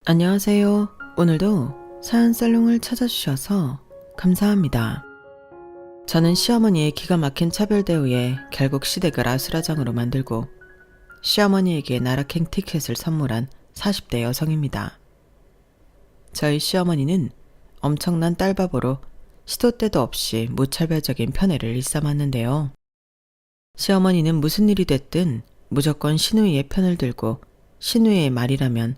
안녕하세요. 오늘도 사연살롱을 찾아주셔서 감사합니다. 저는 시어머니의 기가 막힌 차별 대우에 결국 시댁을 아수라장으로 만들고 시어머니에게 나락행 티켓을 선물한 40대 여성입니다. 저희 시어머니는 엄청난 딸바보로 시도 때도 없이 무차별적인 편애를 일삼았는데요. 시어머니는 무슨 일이 됐든 무조건 시누이의 편을 들고 시누이의 말이라면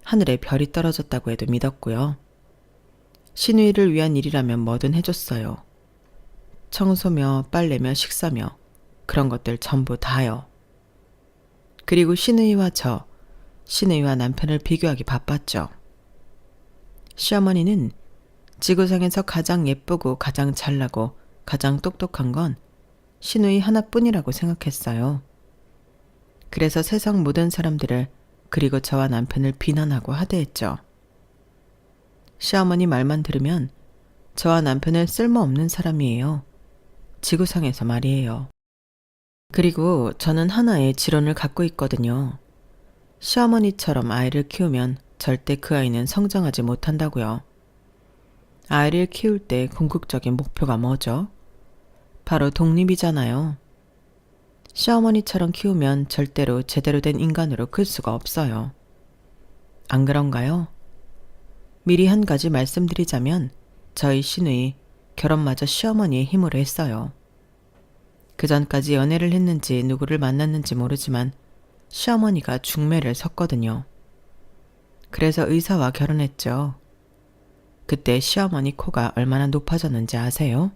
하늘에 별이 떨어졌다고 해도 믿었고요. 시누이를 위한 일이라면 뭐든 해줬어요. 청소며 빨래며 식사며 그런 것들 전부 다요. 그리고 시누이와 시누이와 남편을 비교하기 바빴죠. 시어머니는 지구상에서 가장 예쁘고 가장 잘나고 가장 똑똑한 건 시누이 하나뿐이라고 생각했어요. 그래서 세상 모든 사람들을 그리고 저와 남편을 비난하고 하대했죠. 시어머니 말만 들으면 저와 남편은 쓸모없는 사람이에요. 지구상에서 말이에요. 그리고 저는 하나의 지론을 갖고 있거든요. 시어머니처럼 아이를 키우면 절대 그 아이는 성장하지 못한다고요. 아이를 키울 때 궁극적인 목표가 뭐죠? 바로 독립이잖아요. 시어머니처럼 키우면 절대로 제대로 된 인간으로 클 수가 없어요. 안 그런가요? 미리 한 가지 말씀드리자면 저희 시누이 결혼마저 시어머니의 힘으로 했어요. 그 전까지 연애를 했는지 누구를 만났는지 모르지만 시어머니가 중매를 섰거든요. 그래서 의사와 결혼했죠. 그때 시어머니 코가 얼마나 높아졌는지 아세요?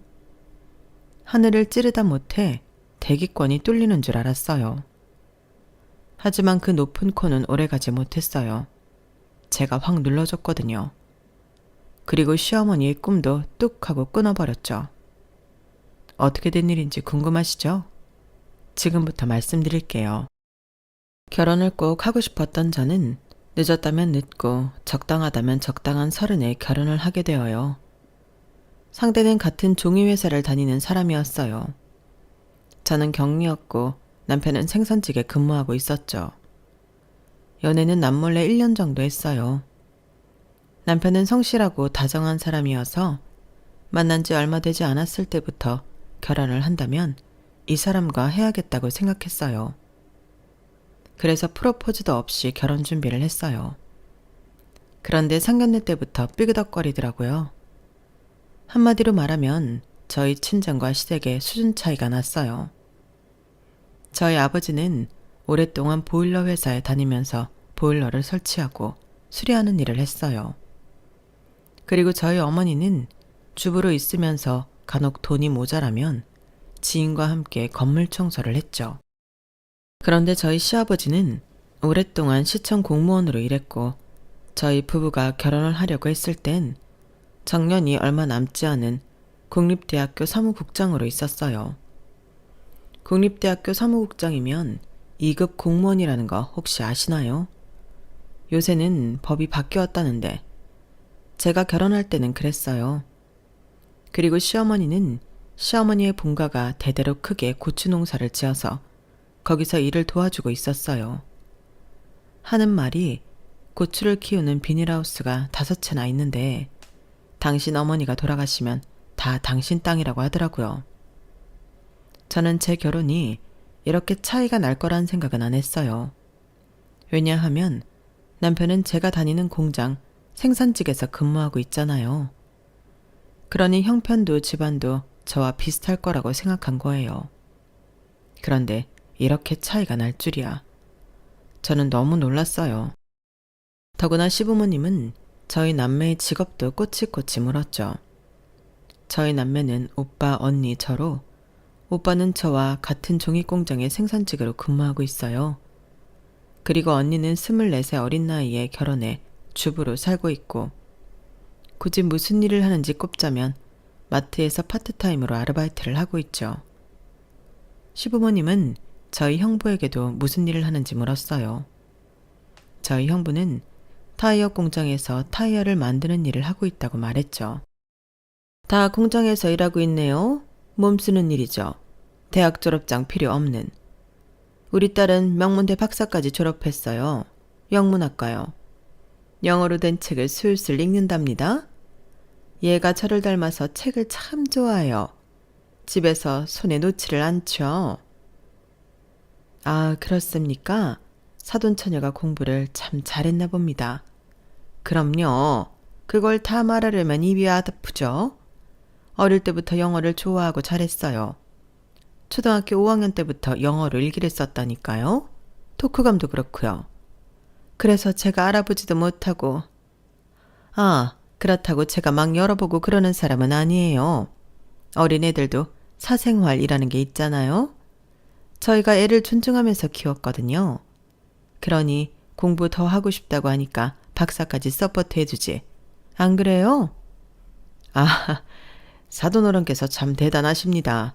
하늘을 찌르다 못해 대기권이 뚫리는 줄 알았어요. 하지만 그 높은 코는 오래가지 못했어요. 제가 확 눌러줬거든요. 그리고 시어머니의 꿈도 뚝 하고 끊어버렸죠. 어떻게 된 일인지 궁금하시죠? 지금부터 말씀드릴게요. 결혼을 꼭 하고 싶었던 저는 늦었다면 늦고 적당하다면 적당한 30에 결혼을 하게 되어요. 상대는 같은 종이회사를 다니는 사람이었어요. 저는 격리였고 남편은 생선직에 근무하고 있었죠. 연애는 남몰래 1년 정도 했어요. 남편은 성실하고 다정한 사람이어서 만난 지 얼마 되지 않았을 때부터 결혼을 한다면 이 사람과 해야겠다고 생각했어요. 그래서 프로포즈도 없이 결혼 준비를 했어요. 그런데 상견례 때부터 삐그덕거리더라고요. 한마디로 말하면 저희 친정과 시댁의 수준 차이가 났어요. 저희 아버지는 오랫동안 보일러 회사에 다니면서 보일러를 설치하고 수리하는 일을 했어요. 그리고 저희 어머니는 주부로 있으면서 간혹 돈이 모자라면 지인과 함께 건물 청소를 했죠. 그런데 저희 시아버지는 오랫동안 시청 공무원으로 일했고 저희 부부가 결혼을 하려고 했을 땐 정년이 얼마 남지 않은 국립대학교 사무국장으로 있었어요. 국립대학교 사무국장이면 2급 공무원이라는 거 혹시 아시나요? 요새는 법이 바뀌었다는데 제가 결혼할 때는 그랬어요. 그리고 시어머니는 시어머니의 본가가 대대로 크게 고추 농사를 지어서 거기서 일을 도와주고 있었어요. 하는 말이 고추를 키우는 비닐하우스가 5채나 있는데 당신 어머니가 돌아가시면 다 당신 땅이라고 하더라고요. 저는 제 결혼이 이렇게 차이가 날 거란 생각은 안 했어요. 왜냐하면 남편은 제가 다니는 공장 생산직에서 근무하고 있잖아요. 그러니 형편도 집안도 저와 비슷할 거라고 생각한 거예요. 그런데 이렇게 차이가 날 줄이야. 저는 너무 놀랐어요. 더구나 시부모님은 저희 남매의 직업도 꼬치꼬치 물었죠. 저희 남매는 오빠, 언니, 저로 오빠는 저와 같은 종이공장의 생산직으로 근무하고 있어요. 그리고 언니는 24세 어린 나이에 결혼해 주부로 살고 있고 굳이 무슨 일을 하는지 꼽자면 마트에서 파트타임으로 아르바이트를 하고 있죠. 시부모님은 저희 형부에게도 무슨 일을 하는지 물었어요. 저희 형부는 타이어 공장에서 타이어를 만드는 일을 하고 있다고 말했죠. 다 공장에서 일하고 있네요. 몸 쓰는 일이죠. 대학 졸업장 필요 없는. 우리 딸은 명문대 박사까지 졸업했어요. 영문학과요. 영어로 된 책을 술술 읽는답니다. 얘가 저를 닮아서 책을 참 좋아해요. 집에서 손에 놓지를 않죠. 아, 그렇습니까? 사돈처녀가 공부를 참 잘했나 봅니다. 그럼요. 그걸 다 말하려면 입이 아프죠. 어릴 때부터 영어를 좋아하고 잘했어요. 초등학교 5학년 때부터 영어로 일기를 썼다니까요. 독후감도 그렇고요. 그래서 제가 알아보지도 못하고. 아, 그렇다고 제가 막 열어보고 그러는 사람은 아니에요. 어린애들도 사생활이라는 게 있잖아요. 저희가 애를 존중하면서 키웠거든요. 그러니 공부 더 하고 싶다고 하니까 박사까지 서포트 해주지. 안 그래요? 아, 사돈어른께서 참 대단하십니다.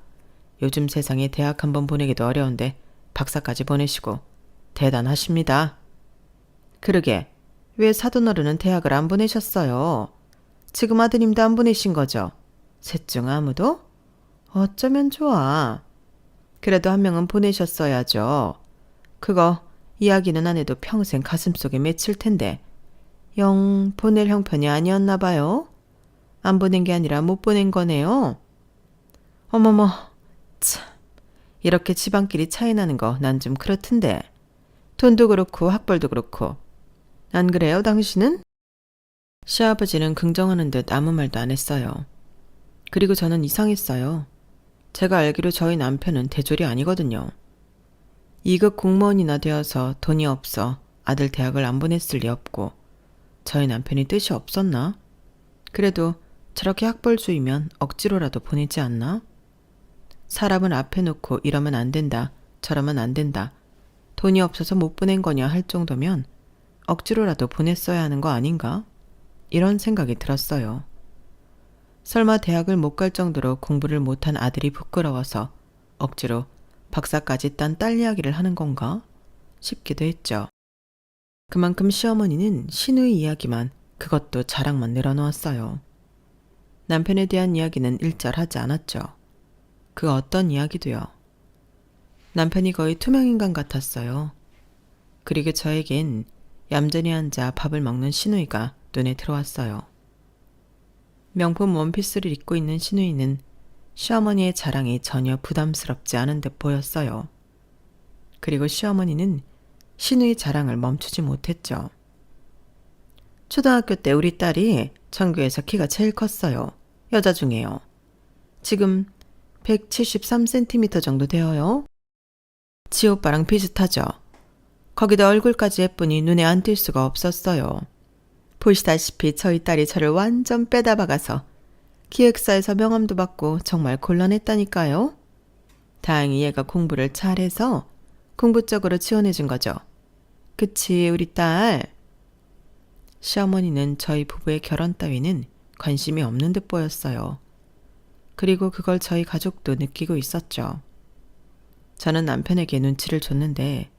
요즘 세상에 대학 한번 보내기도 어려운데 박사까지 보내시고 대단하십니다. 그러게, 왜 사돈어른은 대학을 안 보내셨어요? 지금 아드님도 안 보내신 거죠? 셋 중 아무도? 어쩌면 좋아. 그래도 한 명은 보내셨어야죠. 그거 이야기는 안 해도 평생 가슴속에 맺힐 텐데 영 보낼 형편이 아니었나 봐요. 안 보낸 게 아니라 못 보낸 거네요. 어머머, 참. 이렇게 집안끼리 차이 나는 거 난 좀 그렇던데. 돈도 그렇고 학벌도 그렇고. 안 그래요, 당신은? 시아버지는 긍정하는 듯 아무 말도 안 했어요. 그리고 저는 이상했어요. 제가 알기로 저희 남편은 대졸이 아니거든요. 2급 공무원이나 되어서 돈이 없어 아들 대학을 안 보냈을 리 없고 저희 남편이 뜻이 없었나? 그래도 저렇게 학벌주의면 억지로라도 보내지 않나? 사람을 앞에 놓고 이러면 안 된다, 저러면 안 된다, 돈이 없어서 못 보낸 거냐 할 정도면 억지로라도 보냈어야 하는 거 아닌가? 이런 생각이 들었어요. 설마 대학을 못 갈 정도로 공부를 못한 아들이 부끄러워서 억지로 박사까지 딴 딸 이야기를 하는 건가 싶기도 했죠. 그만큼 시어머니는 신우의 이야기만, 그것도 자랑만 늘어놓았어요. 남편에 대한 이야기는 일절하지 않았죠. 그 어떤 이야기도요. 남편이 거의 투명인간 같았어요. 그리고 저에겐 얌전히 앉아 밥을 먹는 신우이가 눈에 들어왔어요. 명품 원피스를 입고 있는 신우이는 시어머니의 자랑이 전혀 부담스럽지 않은 듯 보였어요. 그리고 시어머니는 신우의 자랑을 멈추지 못했죠. 초등학교 때 우리 딸이 전교에서 키가 제일 컸어요. 여자 중에요. 지금 173cm 정도 되어요. 지 오빠랑 비슷하죠. 거기다 얼굴까지 예쁘니 눈에 안 띌 수가 없었어요. 보시다시피 저희 딸이 저를 완전 빼다 박아서 기획사에서 명함도 받고 정말 곤란했다니까요. 다행히 얘가 공부를 잘해서 공부 쪽으로 지원해준 거죠. 그치, 우리 딸. 시어머니는 저희 부부의 결혼 따위는 관심이 없는 듯 보였어요. 그리고 그걸 저희 가족도 느끼고 있었죠. 저는 남편에게 눈치를 줬는데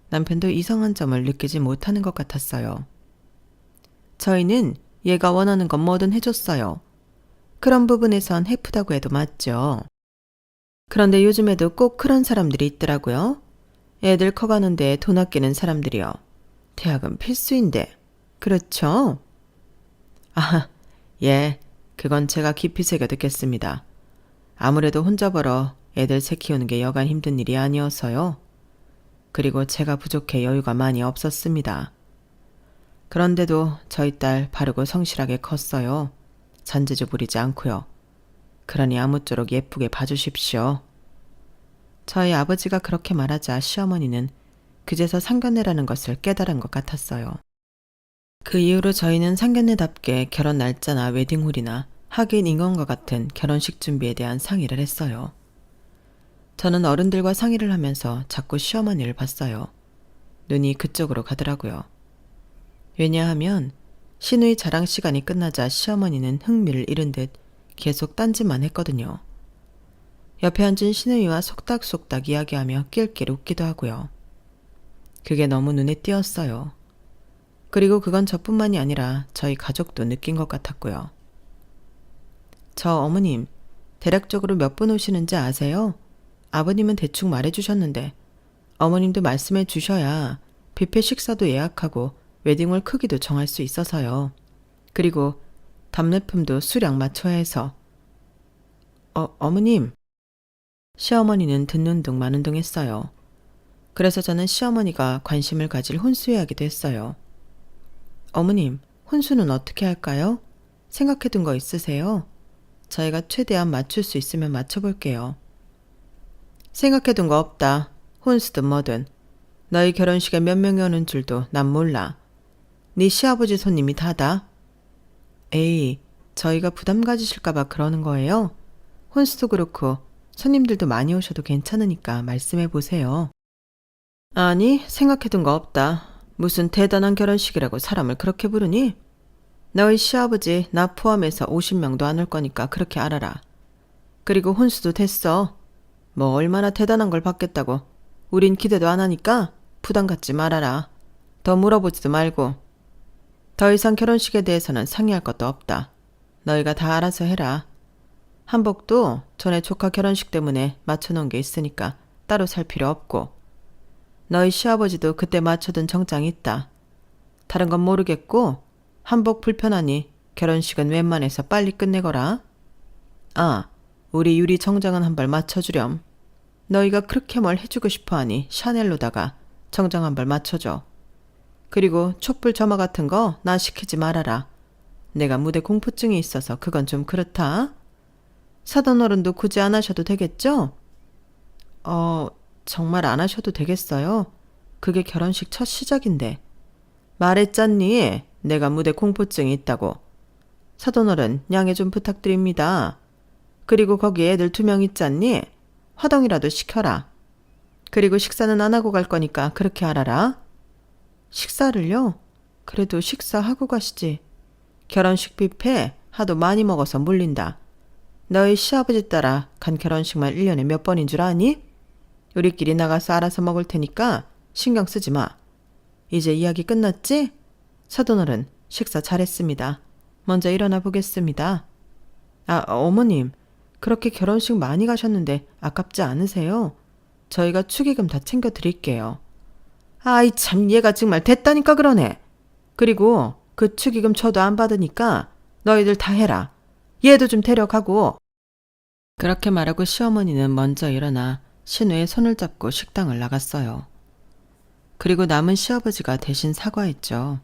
남편도 이상한 점을 느끼지 못하는 것 같았어요. 저희는 얘가 원하는 건 뭐든 해줬어요. 그런 부분에선 해프다고 해도 맞죠. 그런데 요즘에도 꼭 그런 사람들이 있더라고요. 애들 커가는데 돈 아끼는 사람들이요. 대학은 필수인데. 그렇죠? 아, 예, 그건 제가 깊이 새겨 듣겠습니다. 아무래도 혼자 벌어 애들 새 키우는 게 여간 힘든 일이 아니어서요. 그리고 제가 부족해 여유가 많이 없었습니다. 그런데도 저희 딸 바르고 성실하게 컸어요. 잔재주 부리지 않고요. 그러니 아무쪼록 예쁘게 봐주십시오. 저희 아버지가 그렇게 말하자 시어머니는 그제서 상견례라는 것을 깨달은 것 같았어요. 그 이후로 저희는 상견례답게 결혼 날짜나 웨딩홀이나 하객 인원과 같은 결혼식 준비에 대한 상의를 했어요. 저는 어른들과 상의를 하면서 자꾸 시어머니를 봤어요. 눈이 그쪽으로 가더라고요. 왜냐하면 신우의 자랑 시간이 끝나자 시어머니는 흥미를 잃은 듯 계속 딴짓만 했거든요. 옆에 앉은 신우이와 속닥속닥 이야기하며 낄낄 웃기도 하고요. 그게 너무 눈에 띄었어요. 그리고 그건 저뿐만이 아니라 저희 가족도 느낀 것 같았고요. 저 어머님, 대략적으로 몇 분 오시는지 아세요? 아버님은 대충 말해주셨는데 어머님도 말씀해 주셔야 뷔페 식사도 예약하고 웨딩홀 크기도 정할 수 있어서요. 그리고 답례품도 수량 맞춰야 해서. 어머님. 시어머니는 듣는 둥 마는 둥 했어요. 그래서 저는 시어머니가 관심을 가질 혼수 이야기도 했어요. 어머님, 혼수는 어떻게 할까요? 생각해둔 거 있으세요? 저희가 최대한 맞출 수 있으면 맞춰볼게요. 생각해둔 거 없다. 혼수든 뭐든. 너희 결혼식에 몇 명이 오는 줄도 난 몰라. 네 시아버지 손님이 다다. 에이, 저희가 부담 가지실까봐 그러는 거예요. 혼수도 그렇고 손님들도 많이 오셔도 괜찮으니까 말씀해보세요. 아니, 생각해둔 거 없다. 무슨 대단한 결혼식이라고 사람을 그렇게 부르니? 너희 시아버지 나 포함해서 50명도 안 올 거니까 그렇게 알아라. 그리고 혼수도 됐어. 뭐 얼마나 대단한 걸 받겠다고. 우린 기대도 안 하니까 부담 갖지 말아라. 더 물어보지도 말고. 더 이상 결혼식에 대해서는 상의할 것도 없다. 너희가 다 알아서 해라. 한복도 전에 조카 결혼식 때문에 맞춰놓은 게 있으니까 따로 살 필요 없고. 너희 시아버지도 그때 맞춰둔 정장이 있다. 다른 건 모르겠고 한복 불편하니 결혼식은 웬만해서 빨리 끝내거라. 아, 우리 유리 정장은 한 벌 맞춰주렴. 너희가 그렇게 뭘 해주고 싶어하니 샤넬로다가 정장 한 벌 맞춰줘. 그리고 촛불 점화 같은 거 나 시키지 말아라. 내가 무대 공포증이 있어서 그건 좀 그렇다. 사돈 어른도 굳이 안 하셔도 되겠죠? 정말 안 하셔도 되겠어요? 그게 결혼식 첫 시작인데. 말했잖니? 내가 무대 공포증이 있다고. 사돈 어른 양해 좀 부탁드립니다. 그리고 거기 애들 2명 있잖니? 화동이라도 시켜라. 그리고 식사는 안 하고 갈 거니까 그렇게 알아라. 식사를요? 그래도 식사하고 가시지. 결혼식 뷔페 하도 많이 먹어서 물린다. 너희 시아버지 따라 간 결혼식만 1년에 몇 번인 줄 아니? 우리끼리 나가서 알아서 먹을 테니까 신경 쓰지 마. 이제 이야기 끝났지? 사돈어른, 식사 잘했습니다. 먼저 일어나 보겠습니다. 어머님, 그렇게 결혼식 많이 가셨는데 아깝지 않으세요? 저희가 축의금 다 챙겨 드릴게요. 아이 참, 얘가 정말 됐다니까 그러네. 그리고 그 축의금 저도 안 받으니까 너희들 다 해라. 얘도 좀 데려가고. 그렇게 말하고 시어머니는 먼저 일어나 신우의 손을 잡고 식당을 나갔어요. 그리고 남은 시아버지가 대신 사과했죠.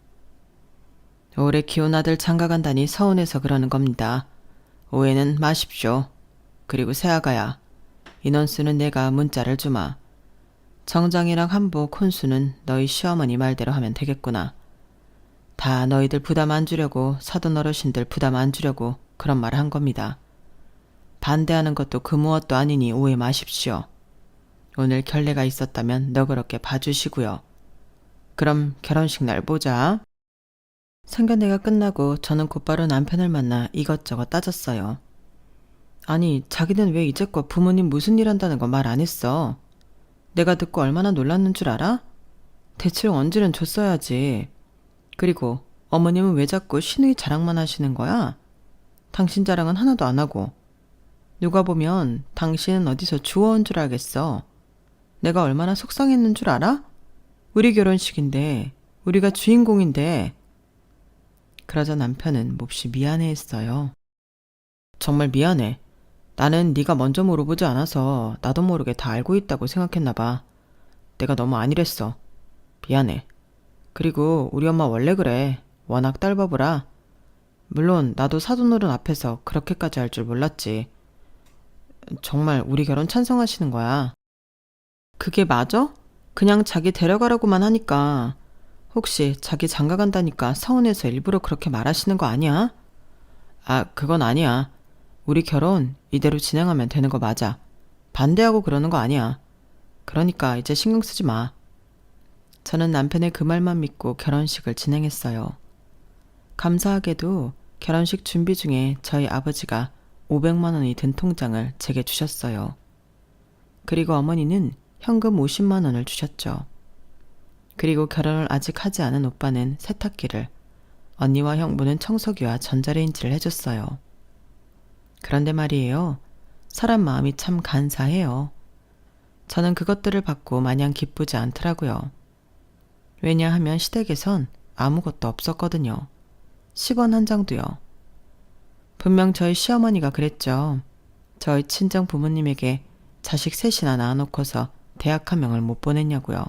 올해 키운 아들 장가간다니 서운해서 그러는 겁니다. 오해는 마십시오. 그리고 새아가야, 인원수는 내가 문자를 주마. 정장이랑 한복, 혼수는 너희 시어머니 말대로 하면 되겠구나. 다 너희들 부담 안 주려고, 사돈 어르신들 부담 안 주려고 그런 말을 한 겁니다. 반대하는 것도 그 무엇도 아니니 오해 마십시오. 오늘 결례가 있었다면 너그럽게 봐주시고요. 그럼 결혼식 날 보자. 상견례가 끝나고 저는 곧바로 남편을 만나 이것저것 따졌어요. 아니, 자기는 왜 이제껏 부모님 무슨 일 한다는 거 말 안 했어? 내가 듣고 얼마나 놀랐는 줄 알아? 대출 언질은 줬어야지. 그리고 어머님은 왜 자꾸 신우이 자랑만 하시는 거야? 당신 자랑은 하나도 안 하고. 누가 보면 당신은 어디서 주워온 줄 알겠어. 내가 얼마나 속상했는 줄 알아? 우리 결혼식인데, 우리가 주인공인데. 그러자 남편은 몹시 미안해했어요. 정말 미안해. 나는 네가 먼저 물어보지 않아서 나도 모르게 다 알고 있다고 생각했나 봐. 내가 너무 안일했어. 미안해. 그리고 우리 엄마 원래 그래. 워낙 딸바보라. 물론 나도 사돈어른 앞에서 그렇게까지 할 줄 몰랐지. 정말 우리 결혼 찬성하시는 거야. 그게 맞아? 그냥 자기 데려가라고만 하니까. 혹시 자기 장가 간다니까 서운해서 일부러 그렇게 말하시는 거 아니야? 그건 아니야. 우리 결혼 이대로 진행하면 되는 거 맞아. 반대하고 그러는 거 아니야. 그러니까 이제 신경 쓰지 마. 저는 남편의 그 말만 믿고 결혼식을 진행했어요. 감사하게도 결혼식 준비 중에 저희 아버지가 500만 원이 든 통장을 제게 주셨어요. 그리고 어머니는 현금 50만 원을 주셨죠. 그리고 결혼을 아직 하지 않은 오빠는 세탁기를, 언니와 형부는 청소기와 전자레인지를 해줬어요. 그런데 말이에요. 사람 마음이 참 간사해요. 저는 그것들을 받고 마냥 기쁘지 않더라고요. 왜냐하면 시댁에선 아무것도 없었거든요. 10원 한 장도요. 분명 저희 시어머니가 그랬죠. 저희 친정 부모님에게 자식 셋이나 낳아놓고서 대학 한 명을 못 보냈냐고요.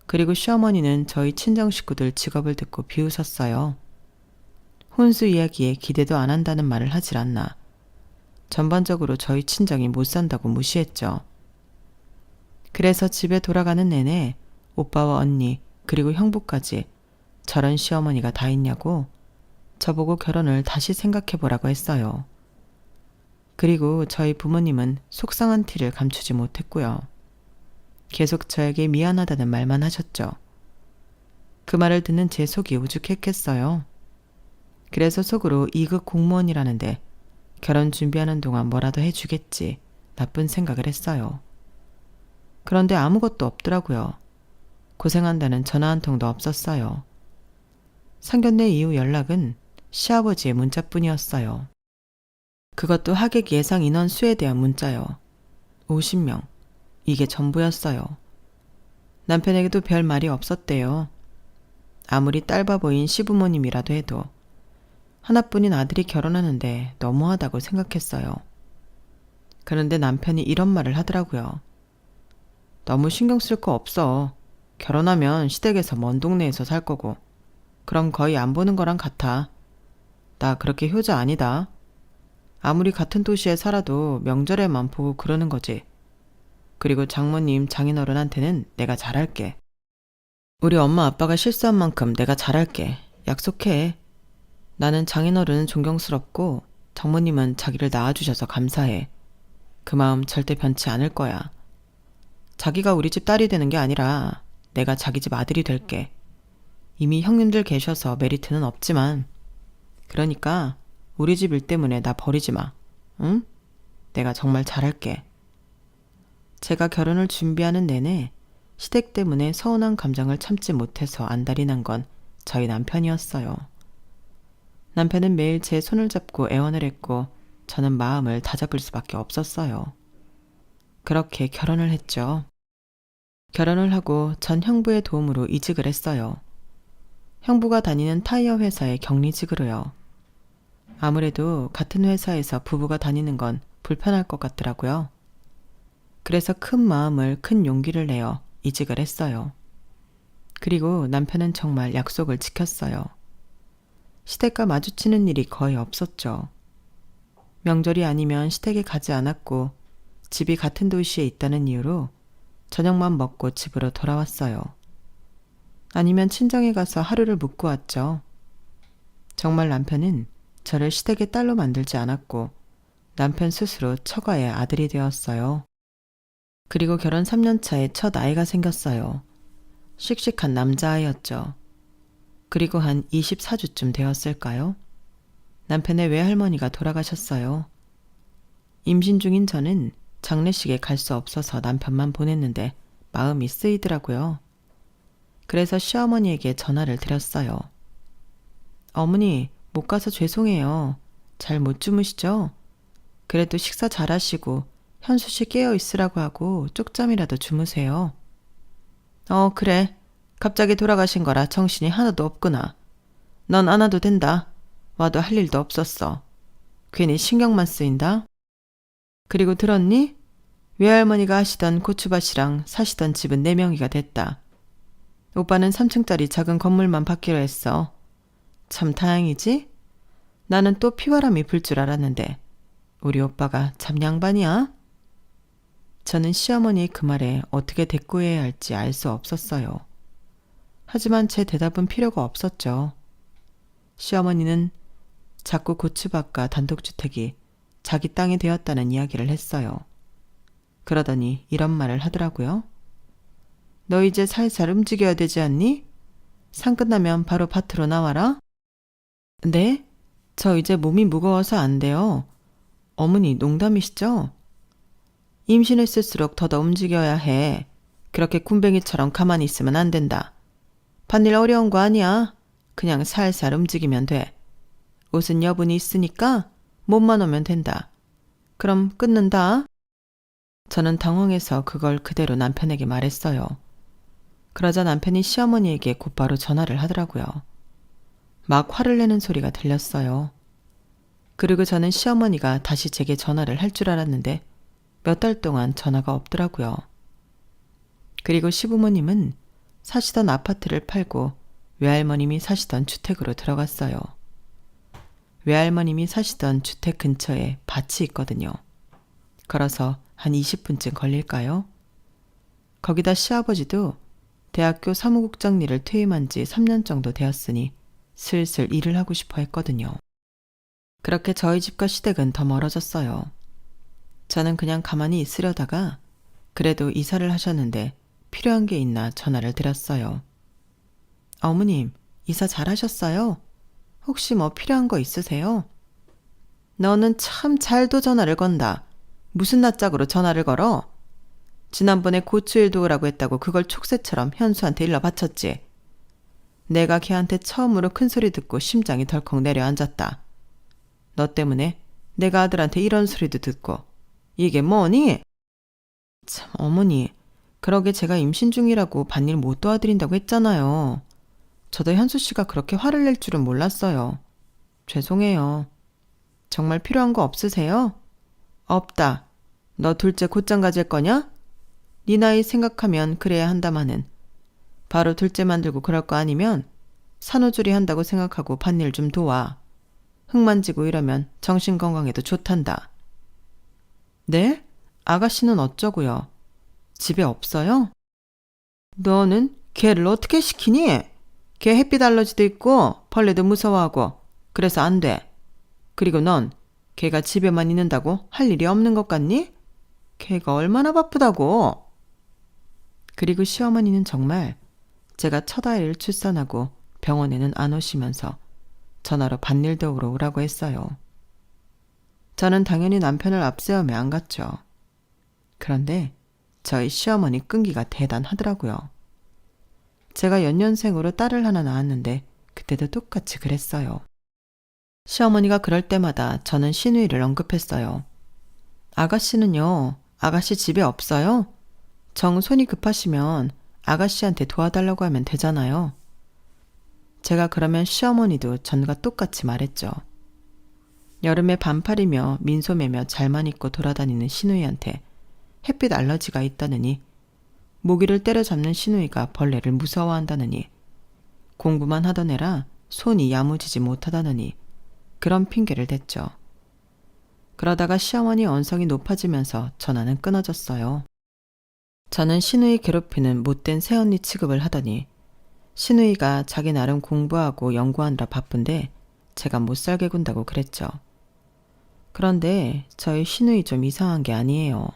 그리고 시어머니는 저희 친정 식구들 직업을 듣고 비웃었어요. 혼수 이야기에 기대도 안 한다는 말을 하질 않나. 전반적으로 저희 친정이 못 산다고 무시했죠. 그래서 집에 돌아가는 내내 오빠와 언니 그리고 형부까지 저런 시어머니가 다 있냐고 저보고 결혼을 다시 생각해보라고 했어요. 그리고 저희 부모님은 속상한 티를 감추지 못했고요. 계속 저에게 미안하다는 말만 하셨죠. 그 말을 듣는 제 속이 우죽했겠어요. 그래서 속으로 2급 공무원이라는데 결혼 준비하는 동안 뭐라도 해주겠지 나쁜 생각을 했어요. 그런데 아무것도 없더라고요. 고생한다는 전화 한 통도 없었어요. 상견례 이후 연락은 시아버지의 문자뿐이었어요. 그것도 하객 예상 인원 수에 대한 문자요. 50명. 이게 전부였어요. 남편에게도 별 말이 없었대요. 아무리 딸바 보인 시부모님이라도 해도 하나뿐인 아들이 결혼하는데 너무하다고 생각했어요. 그런데 남편이 이런 말을 하더라고요. 너무 신경 쓸 거 없어. 결혼하면 시댁에서 먼 동네에서 살 거고 그럼 거의 안 보는 거랑 같아. 나 그렇게 효자 아니다. 아무리 같은 도시에 살아도 명절에만 보고 그러는 거지. 그리고 장모님, 장인어른한테는 내가 잘할게. 우리 엄마 아빠가 실수한 만큼 내가 잘할게. 약속해. 나는 장인어른은 존경스럽고 장모님은 자기를 낳아주셔서 감사해. 그 마음 절대 변치 않을 거야. 자기가 우리 집 딸이 되는 게 아니라 내가 자기 집 아들이 될게. 이미 형님들 계셔서 메리트는 없지만 그러니까 우리 집 일 때문에 나 버리지 마. 응? 내가 정말 잘할게. 제가 결혼을 준비하는 내내 시댁 때문에 서운한 감정을 참지 못해서 안달이 난 건 저희 남편이었어요. 남편은 매일 제 손을 잡고 애원을 했고 저는 마음을 다잡을 수밖에 없었어요. 그렇게 결혼을 했죠. 결혼을 하고 전 형부의 도움으로 이직을 했어요. 형부가 다니는 타이어 회사에 격리직으로요. 아무래도 같은 회사에서 부부가 다니는 건 불편할 것 같더라고요. 그래서 큰 마음을 큰 용기를 내어 이직을 했어요. 그리고 남편은 정말 약속을 지켰어요. 시댁과 마주치는 일이 거의 없었죠. 명절이 아니면 시댁에 가지 않았고 집이 같은 도시에 있다는 이유로 저녁만 먹고 집으로 돌아왔어요. 아니면 친정에 가서 하루를 묵고 왔죠. 정말 남편은 저를 시댁의 딸로 만들지 않았고 남편 스스로 처가의 아들이 되었어요. 그리고 결혼 3년 차에 첫 아이가 생겼어요. 씩씩한 남자아이였죠. 그리고 한 24주쯤 되었을까요? 남편의 외할머니가 돌아가셨어요. 임신 중인 저는 장례식에 갈 수 없어서 남편만 보냈는데 마음이 쓰이더라고요. 그래서 시어머니에게 전화를 드렸어요. 어머니, 못 가서 죄송해요. 잘 못 주무시죠? 그래도 식사 잘하시고 현수 씨 깨어 있으라고 하고 쪽잠이라도 주무세요. 그래. 갑자기 돌아가신 거라 정신이 하나도 없구나. 넌 안 와도 된다. 와도 할 일도 없었어. 괜히 신경만 쓰인다. 그리고 들었니? 외할머니가 하시던 고추밭이랑 사시던 집은 4명이가 됐다. 오빠는 3층짜리 작은 건물만 받기로 했어. 참 다행이지? 나는 또 피바람이 불 줄 알았는데 우리 오빠가 참 양반이야? 저는 시어머니의 그 말에 어떻게 대꾸해야 할지 알 수 없었어요. 하지만 제 대답은 필요가 없었죠. 시어머니는 자꾸 고추밭과 단독주택이 자기 땅이 되었다는 이야기를 했어요. 그러더니 이런 말을 하더라고요. 너 이제 살살 움직여야 되지 않니? 상 끝나면 바로 밭으로 나와라. 네? 저 이제 몸이 무거워서 안 돼요. 어머니 농담이시죠? 임신했을수록 더더 움직여야 해. 그렇게 군뱅이처럼 가만히 있으면 안 된다. 밭일 어려운 거 아니야. 그냥 살살 움직이면 돼. 옷은 여분이 있으니까 몸만 오면 된다. 그럼 끊는다. 저는 당황해서 그걸 그대로 남편에게 말했어요. 그러자 남편이 시어머니에게 곧바로 전화를 하더라고요. 막 화를 내는 소리가 들렸어요. 그리고 저는 시어머니가 다시 제게 전화를 할 줄 알았는데 몇 달 동안 전화가 없더라고요. 그리고 시부모님은 사시던 아파트를 팔고 외할머님이 사시던 주택으로 들어갔어요. 외할머님이 사시던 주택 근처에 밭이 있거든요. 걸어서 한 20분쯤 걸릴까요? 거기다 시아버지도 대학교 사무국장 일을 퇴임한 지 3년 정도 되었으니 슬슬 일을 하고 싶어 했거든요. 그렇게 저희 집과 시댁은 더 멀어졌어요. 저는 그냥 가만히 있으려다가 그래도 이사를 하셨는데 필요한 게 있나 전화를 드렸어요. 어머님, 이사 잘하셨어요? 혹시 뭐 필요한 거 있으세요? 너는 참 잘도 전화를 건다. 무슨 낯짝으로 전화를 걸어? 지난번에 고추일 도우라고 했다고 그걸 촉새처럼 현수한테 일러 바쳤지. 내가 걔한테 처음으로 큰 소리 듣고 심장이 덜컥 내려앉았다. 너 때문에 내가 아들한테 이런 소리도 듣고. 이게 뭐니? 참 어머니, 그러게 제가 임신 중이라고 밭일 못 도와드린다고 했잖아요. 저도 현수 씨가 그렇게 화를 낼 줄은 몰랐어요. 죄송해요. 정말 필요한 거 없으세요? 없다. 너 둘째 곧장 가질 거냐? 네 나이 생각하면 그래야 한다마는. 바로 둘째 만들고 그럴 거 아니면 산후조리 한다고 생각하고 밭일 좀 도와. 흙 만지고 이러면 정신건강에도 좋단다. 네? 아가씨는 어쩌고요? 집에 없어요? 너는 걔를 어떻게 시키니? 걔 햇빛 알러지도 있고 벌레도 무서워하고 그래서 안 돼. 그리고 넌 걔가 집에만 있는다고 할 일이 없는 것 같니? 걔가 얼마나 바쁘다고. 그리고 시어머니는 정말 제가 첫 아이를 출산하고 병원에는 안 오시면서 전화로 밭일 도우러 오라고 했어요. 저는 당연히 남편을 앞세우며 안 갔죠. 그런데 저희 시어머니 끈기가 대단하더라고요. 제가 연년생으로 딸을 하나 낳았는데 그때도 똑같이 그랬어요. 시어머니가 그럴 때마다 저는 시누이를 언급했어요. 아가씨는요, 아가씨 집에 없어요? 정 손이 급하시면 아가씨한테 도와달라고 하면 되잖아요. 제가 그러면 시어머니도 전과 똑같이 말했죠. 여름에 반팔이며 민소매며 잘만 입고 돌아다니는 시누이한테 햇빛 알러지가 있다느니, 모기를 때려잡는 시누이가 벌레를 무서워한다느니, 공부만 하던 애라 손이 야무지지 못하다느니 그런 핑계를 댔죠. 그러다가 시어머니 언성이 높아지면서 전화는 끊어졌어요. 저는 시누이 괴롭히는 못된 새언니 취급을 하더니 시누이가 자기 나름 공부하고 연구하느라 바쁜데 제가 못 살게 군다고 그랬죠. 그런데 저희 시누이 좀 이상한 게 아니에요.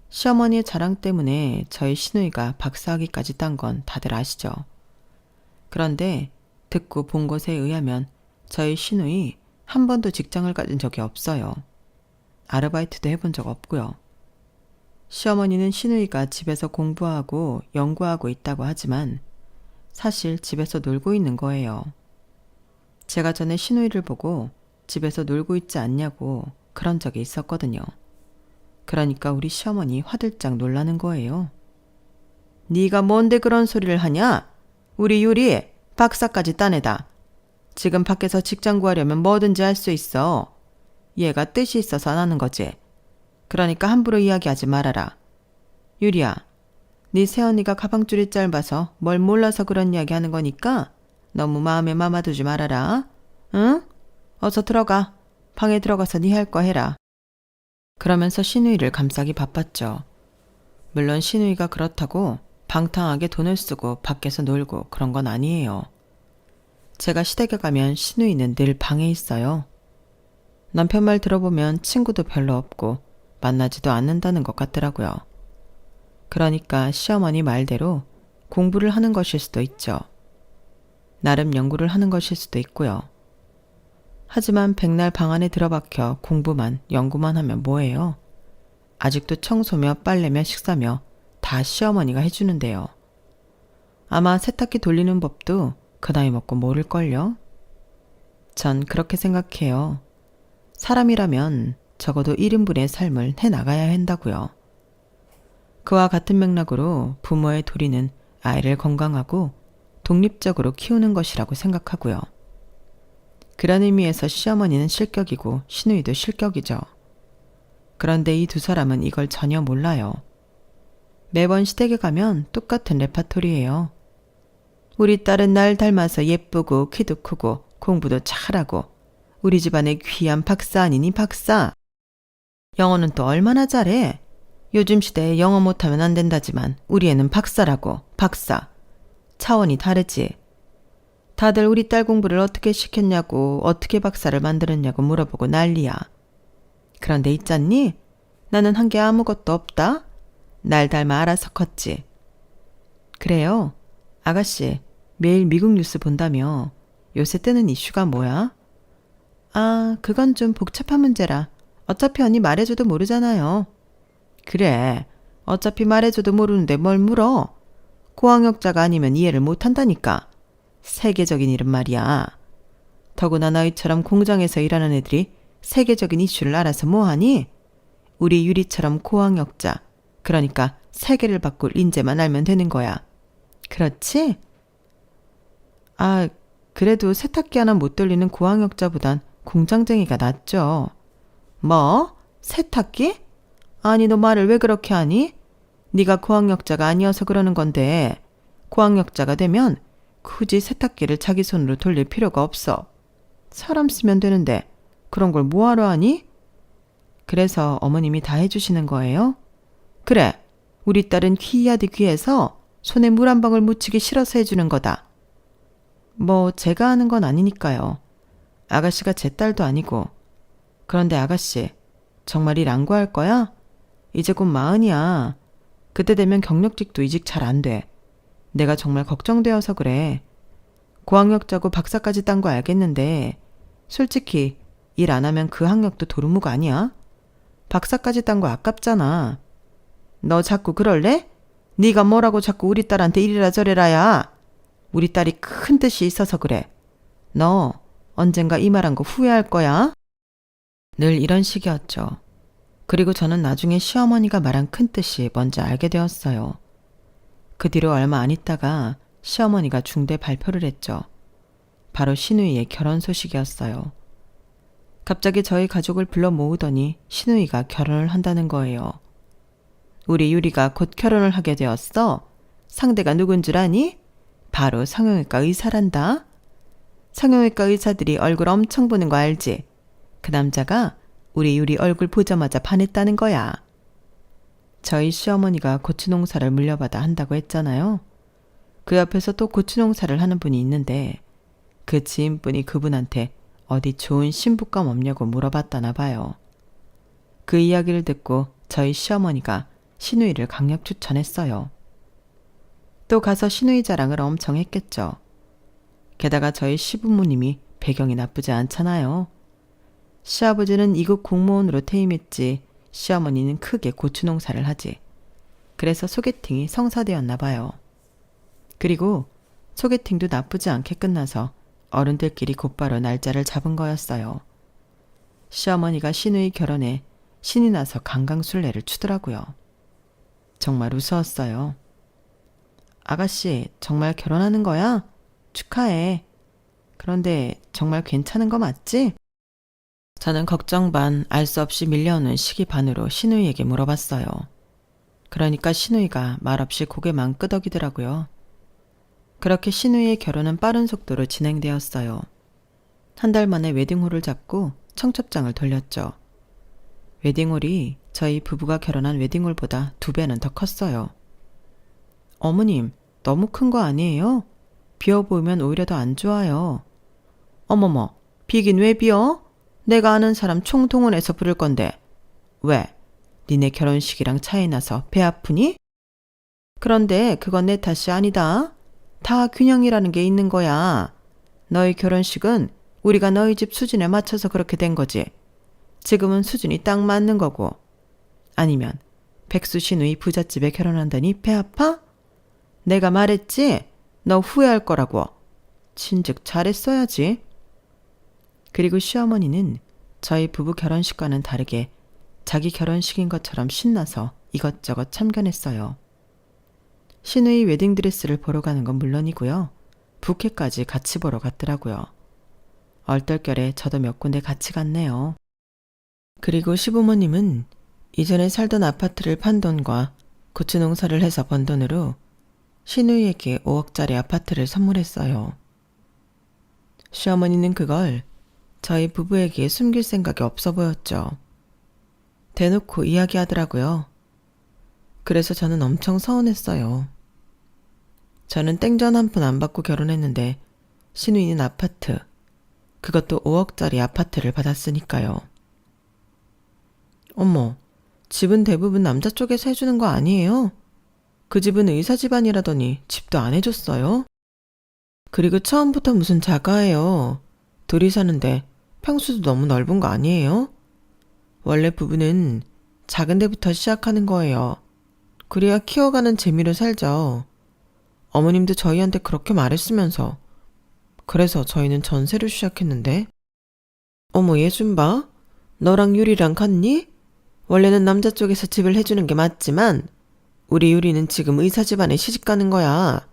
시어머니의 자랑 때문에 저희 시누이가 박사학위까지 딴 건 다들 아시죠. 그런데 듣고 본 것에 의하면 저희 시누이 한 번도 직장을 가진 적이 없어요. 아르바이트도 해본 적 없고요. 시어머니는 시누이가 집에서 공부하고 연구하고 있다고 하지만 사실 집에서 놀고 있는 거예요. 제가 전에 시누이를 보고 집에서 놀고 있지 않냐고 그런 적이 있었거든요. 그러니까 우리 시어머니 화들짝 놀라는 거예요. 네가 뭔데 그런 소리를 하냐? 우리 유리 박사까지 따내다. 지금 밖에서 직장 구하려면 뭐든지 할 수 있어. 얘가 뜻이 있어서 안 하는 거지. 그러니까 함부로 이야기하지 말아라. 유리야, 네 새언니가 가방줄이 짧아서 뭘 몰라서 그런 이야기 하는 거니까 너무 마음에 담아두지 말아라. 응? 어서 들어가. 방에 들어가서 네 할 거 해라. 그러면서 시누이를 감싸기 바빴죠. 물론 시누이가 그렇다고 방탕하게 돈을 쓰고 밖에서 놀고 그런 건 아니에요. 제가 시댁에 가면 시누이는 늘 방에 있어요. 남편 말 들어보면 친구도 별로 없고 만나지도 않는다는 것 같더라고요. 그러니까 시어머니 말대로 공부를 하는 것일 수도 있죠. 나름 연구를 하는 것일 수도 있고요. 하지만 백날 방 안에 들어박혀 공부만 연구만 하면 뭐해요? 아직도 청소며 빨래며 식사며 다 시어머니가 해주는데요. 아마 세탁기 돌리는 법도 그 나이 먹고 모를걸요? 전 그렇게 생각해요. 사람이라면 적어도 1인분의 삶을 해나가야 한다고요. 그와 같은 맥락으로 부모의 도리는 아이를 건강하고 독립적으로 키우는 것이라고 생각하고요. 그런 의미에서 시어머니는 실격이고 시누이도 실격이죠. 그런데 이 두 사람은 이걸 전혀 몰라요. 매번 시댁에 가면 똑같은 레파토리예요. 우리 딸은 날 닮아서 예쁘고 키도 크고 공부도 잘하고 우리 집안의 귀한 박사 아니니 박사. 영어는 또 얼마나 잘해. 요즘 시대에 영어 못하면 안 된다지만 우리 애는 박사라고. 박사. 차원이 다르지. 다들 우리 딸 공부를 어떻게 시켰냐고 어떻게 박사를 만들었냐고 물어보고 난리야. 그런데 있잖니? 나는 한 게 아무것도 없다. 날 닮아 알아서 컸지. 그래요. 아가씨 매일 미국 뉴스 본다며. 요새 뜨는 이슈가 뭐야? 아, 그건 좀 복잡한 문제라. 어차피 언니 말해줘도 모르잖아요. 그래. 어차피 말해줘도 모르는데 뭘 물어. 고학력자가 아니면 이해를 못한다니까. 세계적인 일은 말이야. 더구나 너희처럼 공장에서 일하는 애들이 세계적인 이슈를 알아서 뭐하니? 우리 유리처럼 고학력자, 그러니까 세계를 바꿀 인재만 알면 되는 거야. 그렇지? 아, 그래도 세탁기 하나 못 돌리는 고학력자보단 공장쟁이가 낫죠. 뭐? 세탁기? 아니 너 말을 왜 그렇게 하니? 네가 고학력자가 아니어서 그러는 건데 고학력자가 되면 굳이 세탁기를 자기 손으로 돌릴 필요가 없어. 사람 쓰면 되는데 그런 걸 뭐하러 하니? 그래서 어머님이 다 해주시는 거예요? 그래, 우리 딸은 귀하디 귀해서 손에 물 한 방울 묻히기 싫어서 해주는 거다. 뭐 제가 하는 건 아니니까요. 아가씨가 제 딸도 아니고. 그런데 아가씨, 정말 일 안 구할 거야? 이제 곧 40이야. 그때 되면 경력직도 이직 잘 안 돼. 내가 정말 걱정되어서 그래. 고학력자고 박사까지 딴 거 알겠는데 솔직히 일 안 하면 그 학력도 도루묵 아니야? 박사까지 딴 거 아깝잖아. 너 자꾸 그럴래? 네가 뭐라고 자꾸 우리 딸한테 이리라 저래라야. 우리 딸이 큰 뜻이 있어서 그래. 너 언젠가 이 말한 거 후회할 거야. 늘 이런 식이었죠. 그리고 저는 나중에 시어머니가 말한 큰 뜻이 뭔지 알게 되었어요. 그 뒤로 얼마 안 있다가 시어머니가 중대 발표를 했죠. 바로 시누이의 결혼 소식이었어요. 갑자기 저희 가족을 불러 모으더니 시누이가 결혼을 한다는 거예요. 우리 유리가 곧 결혼을 하게 되었어. 상대가 누군 줄 아니? 바로 성형외과 의사란다. 성형외과 의사들이 얼굴 엄청 보는 거 알지? 그 남자가 우리 유리 얼굴 보자마자 반했다는 거야. 저희 시어머니가 고추 농사를 물려받아 한다고 했잖아요. 그 옆에서 또 고추 농사를 하는 분이 있는데 그 지인분이 그분한테 어디 좋은 신부감 없냐고 물어봤다나 봐요. 그 이야기를 듣고 저희 시어머니가 시누이를 강력 추천했어요. 또 가서 시누이 자랑을 엄청 했겠죠. 게다가 저희 시부모님이 배경이 나쁘지 않잖아요. 시아버지는 이국 공무원으로 퇴임했지 시어머니는 크게 고추 농사를 하지. 그래서 소개팅이 성사되었나 봐요. 그리고 소개팅도 나쁘지 않게 끝나서 어른들끼리 곧바로 날짜를 잡은 거였어요. 시어머니가 시누이 결혼에 신이 나서 강강술래를 추더라고요. 정말 우스웠어요. 아가씨, 정말 결혼하는 거야? 축하해. 그런데 정말 괜찮은 거 맞지? 저는 걱정 반, 알 수 없이 밀려오는 시기 반으로 시누이에게 물어봤어요. 그러니까 시누이가 말없이 고개만 끄덕이더라고요. 그렇게 시누이의 결혼은 빠른 속도로 진행되었어요. 한 달 만에 웨딩홀을 잡고 청첩장을 돌렸죠. 웨딩홀이 저희 부부가 결혼한 웨딩홀보다 2배는 더 컸어요. 어머님, 너무 큰 거 아니에요? 비어 보이면 오히려 더 안 좋아요. 어머머, 비긴 왜 비어? 내가 아는 사람 총동원해서 부를 건데. 왜? 니네 결혼식이랑 차이 나서 배 아프니? 그런데 그건 내 탓이 아니다. 다 균형이라는 게 있는 거야. 너희 결혼식은 우리가 너희 집 수준에 맞춰서 그렇게 된 거지. 지금은 수준이 딱 맞는 거고. 아니면 백수 시누이 부잣집에 결혼한다니 배 아파? 내가 말했지? 너 후회할 거라고. 진즉 잘했어야지. 그리고 시어머니는 저희 부부 결혼식과는 다르게 자기 결혼식인 것처럼 신나서 이것저것 참견했어요. 신우이 웨딩드레스를 보러 가는 건 물론이고요. 부케까지 같이 보러 갔더라고요. 얼떨결에 저도 몇 군데 같이 갔네요. 그리고 시부모님은 이전에 살던 아파트를 판 돈과 고추 농사를 해서 번 돈으로 신우이에게 5억짜리 아파트를 선물했어요. 시어머니는 그걸 저희 부부에게 숨길 생각이 없어 보였죠. 대놓고 이야기하더라고요. 그래서 저는 엄청 서운했어요. 저는 땡전 한 푼 안 받고 결혼했는데 신우이는 아파트, 그것도 5억짜리 아파트를 받았으니까요. 어머, 집은 대부분 남자 쪽에서 해주는 거 아니에요? 그 집은 의사 집안이라더니 집도 안 해줬어요? 그리고 처음부터 무슨 자가예요. 둘이 사는데 평수도 너무 넓은 거 아니에요? 원래 부부는 작은 데부터 시작하는 거예요. 그래야 키워가는 재미로 살죠. 어머님도 저희한테 그렇게 말했으면서. 그래서 저희는 전세로 시작했는데. 어머, 얘 좀 봐. 너랑 유리랑 같니? 원래는 남자 쪽에서 집을 해주는 게 맞지만 우리 유리는 지금 의사 집안에 시집 가는 거야.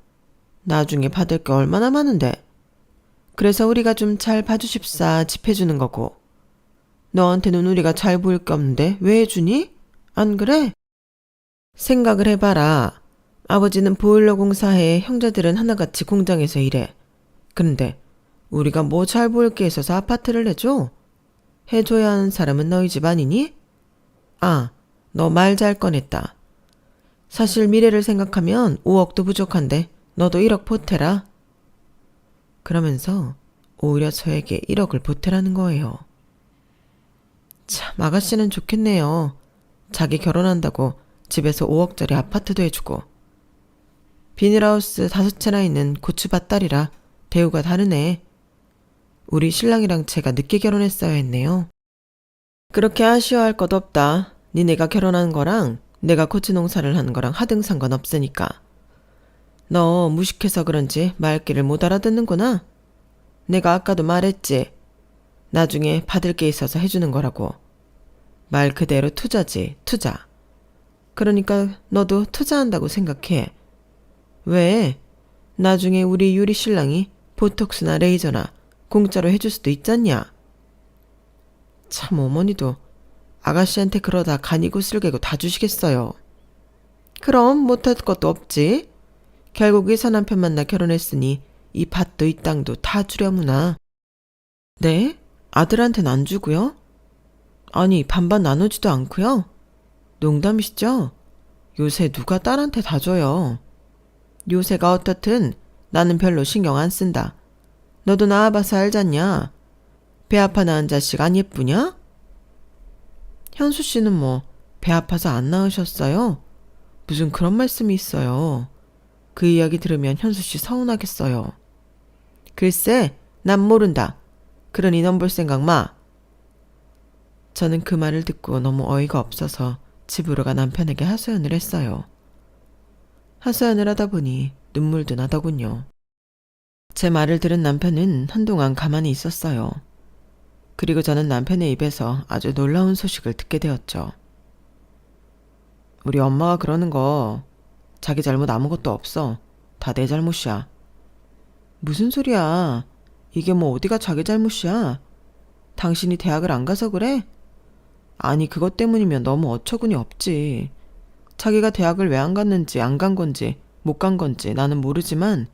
나중에 받을 게 얼마나 많은데. 그래서 우리가 좀 잘 봐주십사 집 해주는 거고. 너한테는 우리가 잘 보일 게 없는데 왜 해주니? 안 그래? 생각을 해봐라. 아버지는 보일러 공사해, 형제들은 하나같이 공장에서 일해. 그런데 우리가 뭐 잘 보일 게 있어서 아파트를 해줘? 해줘야 하는 사람은 너희 집 아니니? 아, 너 말 잘 꺼냈다. 사실 미래를 생각하면 5억도 부족한데 너도 1억 보태라. 그러면서 오히려 저에게 1억을 보태라는 거예요. 참, 아가씨는 좋겠네요. 자기 결혼한다고 집에서 5억짜리 아파트도 해주고. 비닐하우스 5채나 있는 고추밭 딸이라 대우가 다르네. 우리 신랑이랑 제가 늦게 결혼했어야 했네요. 그렇게 아쉬워할 것 없다. 니네가 결혼한 거랑 내가 고추 농사를 하는 거랑 하등 상관없으니까. 너 무식해서 그런지 말귀를 못 알아듣는구나. 내가 아까도 말했지. 나중에 받을 게 있어서 해주는 거라고. 말 그대로 투자지, 투자. 그러니까 너도 투자한다고 생각해. 왜? 나중에 우리 유리 신랑이 보톡스나 레이저나 공짜로 해줄 수도 있잖냐. 참, 어머니도 아가씨한테 그러다 간이고 쓸개고 다 주시겠어요. 그럼 못할 것도 없지. 결국 의사 남편 만나 결혼했으니 이 밭도 이 땅도 다 주려무나. 네? 아들한테는 안 주고요? 아니, 반반 나누지도 않고요? 농담이시죠? 요새 누가 딸한테 다 줘요. 요새가 어떻든 나는 별로 신경 안 쓴다. 너도 낳아봐서 알잖냐. 배 아파 낳은 자식 안 예쁘냐? 현수 씨는 뭐 배 아파서 안 낳으셨어요? 무슨 그런 말씀이 있어요. 그 이야기 들으면 현수 씨 서운하겠어요. 글쎄, 난 모른다. 그러니 넌 볼 생각 마. 저는 그 말을 듣고 너무 어이가 없어서 집으로 가 남편에게 하소연을 했어요. 하소연을 하다 보니 눈물도 나더군요. 제 말을 들은 남편은 한동안 가만히 있었어요. 그리고 저는 남편의 입에서 아주 놀라운 소식을 듣게 되었죠. 우리 엄마가 그러는 거 자기 잘못 아무것도 없어. 다 내 잘못이야. 무슨 소리야. 이게 뭐 어디가 자기 잘못이야. 당신이 대학을 안 가서 그래? 아니, 그것 때문이면 너무 어처구니 없지. 자기가 대학을 왜 안 갔는지 안 간 건지 못 간 건지 나는 모르지만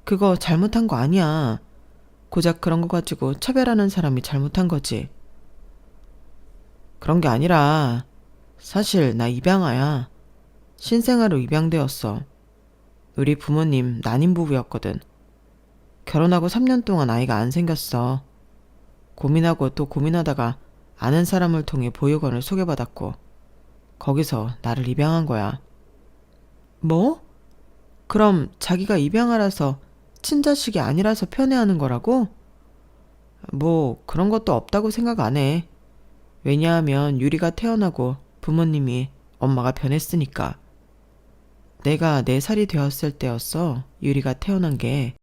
그거 잘못한 거 아니야. 고작 그런 거 가지고 차별하는 사람이 잘못한 거지. 그런 게 아니라 사실 나 입양아야. 신생아로 입양되었어. 우리 부모님 난임 부부였거든. 결혼하고 3년 동안 아이가 안 생겼어. 고민하고 또 고민하다가 아는 사람을 통해 보육원을 소개받았고 거기서 나를 입양한 거야. 뭐? 그럼 자기가 입양아라서 친자식이 아니라서 편애하는 거라고? 뭐 그런 것도 없다고 생각 안 해. 왜냐하면 유리가 태어나고 부모님이 엄마가 변했으니까. 내가 4살이 되었을 때였어. 유리가 태어난 게.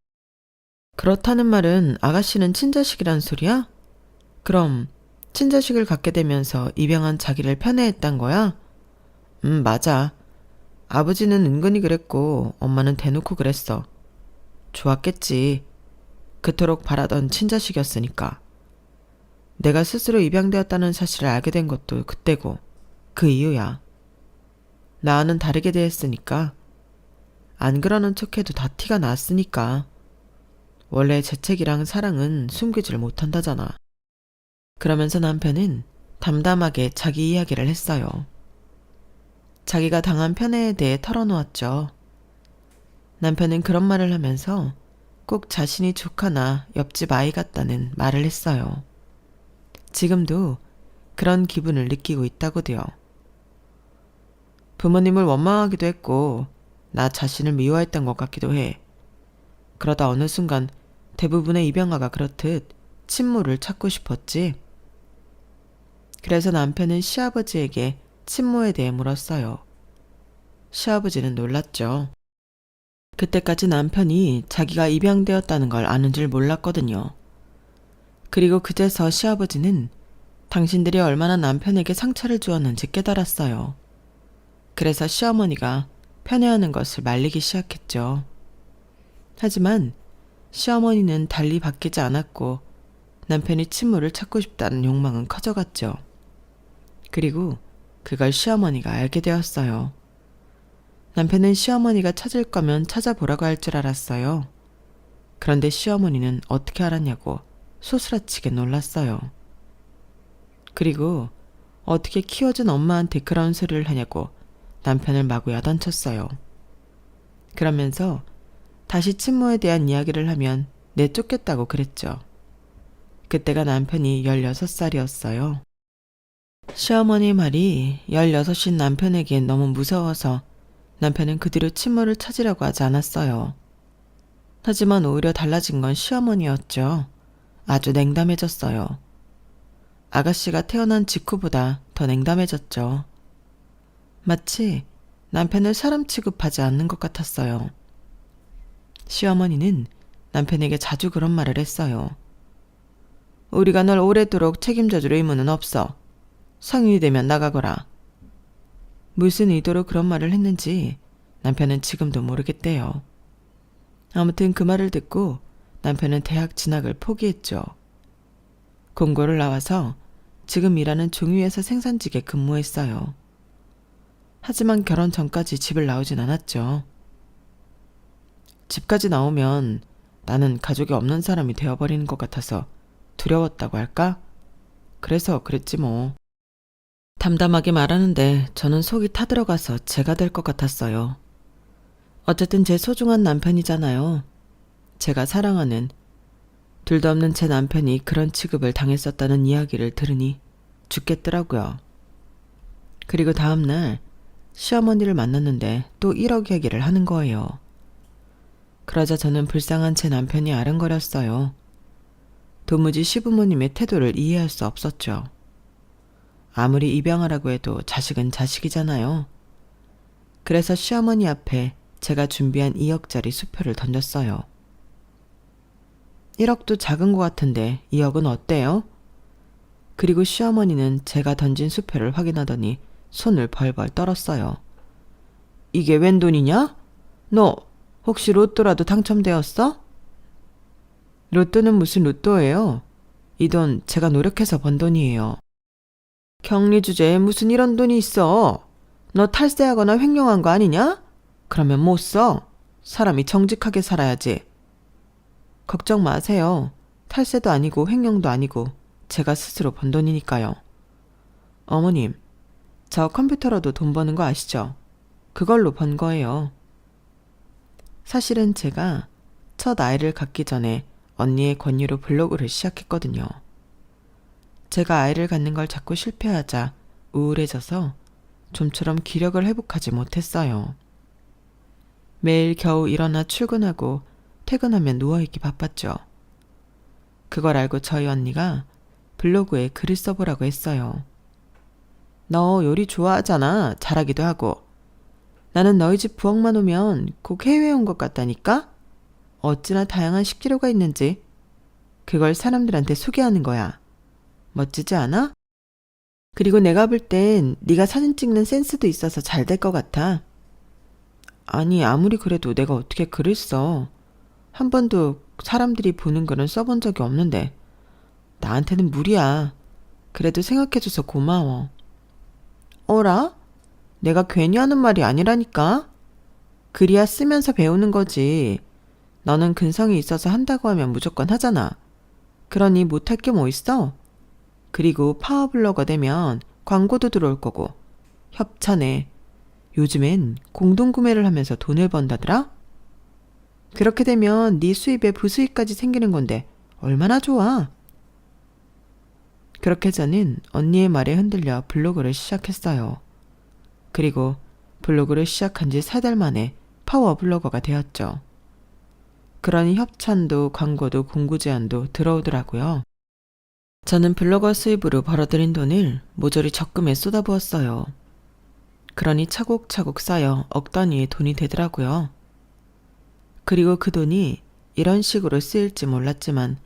그렇다는 말은 아가씨는 친자식이란 소리야? 그럼 친자식을 갖게 되면서 입양한 자기를 편애했단 거야? 맞아. 아버지는 은근히 그랬고 엄마는 대놓고 그랬어. 좋았겠지. 그토록 바라던 친자식이었으니까. 내가 스스로 입양되었다는 사실을 알게 된 것도 그때고 그 이유야. 나와는 다르게 대했으니까. 안 그러는 척해도 다 티가 났으니까. 원래 재채기랑 사랑은 숨기질 못한다잖아. 그러면서 남편은 담담하게 자기 이야기를 했어요. 자기가 당한 편애에 대해 털어놓았죠. 남편은 그런 말을 하면서 꼭 자신이 조카나 옆집 아이 같다는 말을 했어요. 지금도 그런 기분을 느끼고 있다고도요. 부모님을 원망하기도 했고 나 자신을 미워했던 것 같기도 해. 그러다 어느 순간 대부분의 입양아가 그렇듯 친모를 찾고 싶었지. 그래서 남편은 시아버지에게 친모에 대해 물었어요. 시아버지는 놀랐죠. 그때까지 남편이 자기가 입양되었다는 걸 아는 줄 몰랐거든요. 그리고 그제서 시아버지는 당신들이 얼마나 남편에게 상처를 주었는지 깨달았어요. 그래서 시어머니가 편애하는 것을 말리기 시작했죠. 하지만 시어머니는 달리 바뀌지 않았고 남편이 친모를 찾고 싶다는 욕망은 커져갔죠. 그리고 그걸 시어머니가 알게 되었어요. 남편은 시어머니가 찾을 거면 찾아보라고 할 줄 알았어요. 그런데 시어머니는 어떻게 알았냐고 소스라치게 놀랐어요. 그리고 어떻게 키워준 엄마한테 그런 소리를 하냐고 남편을 마구 야단쳤어요. 그러면서 다시 친모에 대한 이야기를 하면 내쫓겠다고 그랬죠. 그때가 남편이 16살이었어요. 시어머니 말이 16인 남편에겐 너무 무서워서 남편은 그 뒤로 친모를 찾으려고 하지 않았어요. 하지만 오히려 달라진 건 시어머니였죠. 아주 냉담해졌어요. 아가씨가 태어난 직후보다 더 냉담해졌죠. 마치 남편을 사람 취급하지 않는 것 같았어요. 시어머니는 남편에게 자주 그런 말을 했어요. 우리가 널 오래도록 책임져줄 의무는 없어. 성인이 되면 나가거라. 무슨 의도로 그런 말을 했는지 남편은 지금도 모르겠대요. 아무튼 그 말을 듣고 남편은 대학 진학을 포기했죠. 공고를 나와서 지금 일하는 종이회사 생산직에 근무했어요. 하지만 결혼 전까지 집을 나오진 않았죠. 집까지 나오면 나는 가족이 없는 사람이 되어버리는 것 같아서 두려웠다고 할까? 그래서 그랬지 뭐. 담담하게 말하는데 저는 속이 타들어가서 제가 될 것 같았어요. 어쨌든 제 소중한 남편이잖아요. 제가 사랑하는, 둘도 없는 제 남편이 그런 취급을 당했었다는 이야기를 들으니 죽겠더라고요. 그리고 다음날 시어머니를 만났는데 또 1억 얘기를 하는 거예요. 그러자 저는 불쌍한 제 남편이 아른거렸어요. 도무지 시부모님의 태도를 이해할 수 없었죠. 아무리 입양하라고 해도 자식은 자식이잖아요. 그래서 시어머니 앞에 제가 준비한 2억짜리 수표를 던졌어요. 1억도 작은 것 같은데 2억은 어때요? 그리고 시어머니는 제가 던진 수표를 확인하더니 손을 벌벌 떨었어요. 이게 웬 돈이냐? 너 혹시 로또라도 당첨되었어? 로또는 무슨 로또예요? 이 돈 제가 노력해서 번 돈이에요. 격리 주제에 무슨 이런 돈이 있어? 너 탈세하거나 횡령한 거 아니냐? 그러면 못 써. 사람이 정직하게 살아야지. 걱정 마세요. 탈세도 아니고 횡령도 아니고 제가 스스로 번 돈이니까요. 어머님, 저 컴퓨터로도 돈 버는 거 아시죠? 그걸로 번 거예요. 사실은 제가 첫 아이를 갖기 전에 언니의 권유로 블로그를 시작했거든요. 제가 아이를 갖는 걸 자꾸 실패하자 우울해져서 좀처럼 기력을 회복하지 못했어요. 매일 겨우 일어나 출근하고 퇴근하면 누워있기 바빴죠. 그걸 알고 저희 언니가 블로그에 글을 써보라고 했어요. 너 요리 좋아하잖아. 잘하기도 하고. 나는 너희 집 부엌만 오면 꼭 해외에 온 것 같다니까? 어찌나 다양한 식재료가 있는지. 그걸 사람들한테 소개하는 거야. 멋지지 않아? 그리고 내가 볼 땐 네가 사진 찍는 센스도 있어서 잘 될 것 같아. 아니, 아무리 그래도 내가 어떻게 글을 써. 한 번도 사람들이 보는 글은 써본 적이 없는데 나한테는 무리야. 그래도 생각해줘서 고마워. 어라? 내가 괜히 하는 말이 아니라니까? 글이야 쓰면서 배우는 거지. 너는 근성이 있어서 한다고 하면 무조건 하잖아. 그러니 못할 게 뭐 있어? 그리고 파워블로거 되면 광고도 들어올 거고. 협찬에. 요즘엔 공동구매를 하면서 돈을 번다더라? 그렇게 되면 네 수입에 부수입까지 생기는 건데 얼마나 좋아. 그렇게 저는 언니의 말에 흔들려 블로그를 시작했어요. 그리고 블로그를 시작한 지 3달 만에 파워블로거가 되었죠. 그러니 협찬도 광고도 공구 제안도 들어오더라고요. 저는 블로거 수입으로 벌어들인 돈을 모조리 적금에 쏟아부었어요. 그러니 차곡차곡 쌓여 억 단위의 돈이 되더라고요. 그리고 그 돈이 이런 식으로 쓰일지 몰랐지만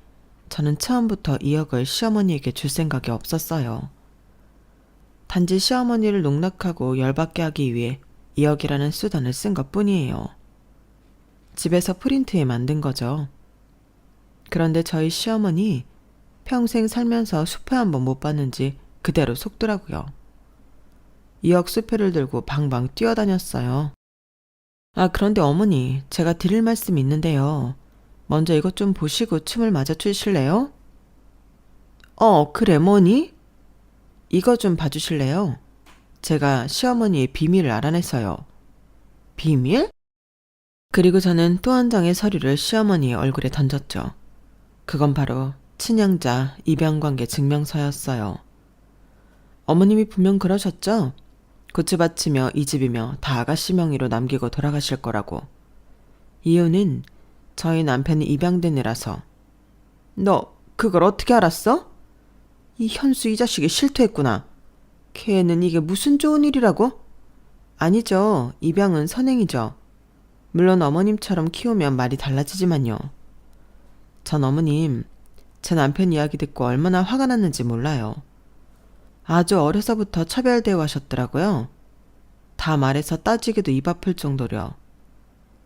저는 처음부터 2억을 시어머니에게 줄 생각이 없었어요. 단지 시어머니를 농락하고 열받게 하기 위해 2억이라는 수단을 쓴 것뿐이에요. 집에서 프린트해 만든 거죠. 그런데 저희 시어머니 평생 살면서 수표 한 번 못 봤는지 그대로 속더라고요. 2억 수표를 들고 방방 뛰어다녔어요. 아, 그런데 어머니, 제가 드릴 말씀이 있는데요. 먼저 이것 좀 보시고 춤을 맞아주실래요? 그래, 뭐니? 이거 좀 봐주실래요? 제가 시어머니의 비밀을 알아냈어요. 비밀? 그리고 저는 또 한 장의 서류를 시어머니의 얼굴에 던졌죠. 그건 바로 친양자 입양관계 증명서였어요. 어머님이 분명 그러셨죠? 고추밭이며 이 집이며 다 아가씨 명의로 남기고 돌아가실 거라고. 이유는 저희 남편이 입양된 애라서. 너 그걸 어떻게 알았어? 이 현수 이 자식이 실토했구나. 걔는 이게 무슨 좋은 일이라고? 아니죠. 입양은 선행이죠. 물론 어머님처럼 키우면 말이 달라지지만요. 전 어머님, 제 남편 이야기 듣고 얼마나 화가 났는지 몰라요. 아주 어려서부터 차별대우 하셨더라고요. 다 말해서 따지게도 입 아플 정도려.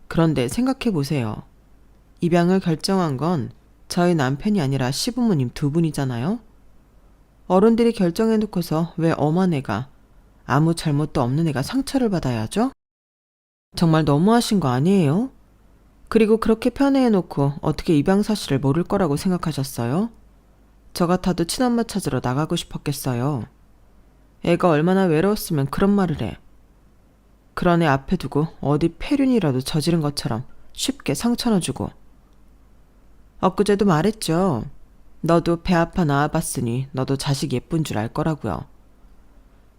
그런데 생각해보세요. 입양을 결정한 건 저희 남편이 아니라 시부모님 두 분이잖아요. 어른들이 결정해놓고서 왜 엄한 애가, 아무 잘못도 없는 애가 상처를 받아야 하죠? 정말 너무하신 거 아니에요? 그리고 그렇게 편애해놓고 어떻게 입양 사실을 모를 거라고 생각하셨어요? 저 같아도 친엄마 찾으러 나가고 싶었겠어요. 애가 얼마나 외로웠으면 그런 말을 해. 그런 애 앞에 두고 어디 폐륜이라도 저지른 것처럼 쉽게 상처나 주고. 엊그제도 말했죠. 너도 배 아파 낳아봤으니 너도 자식 예쁜 줄 알 거라고요.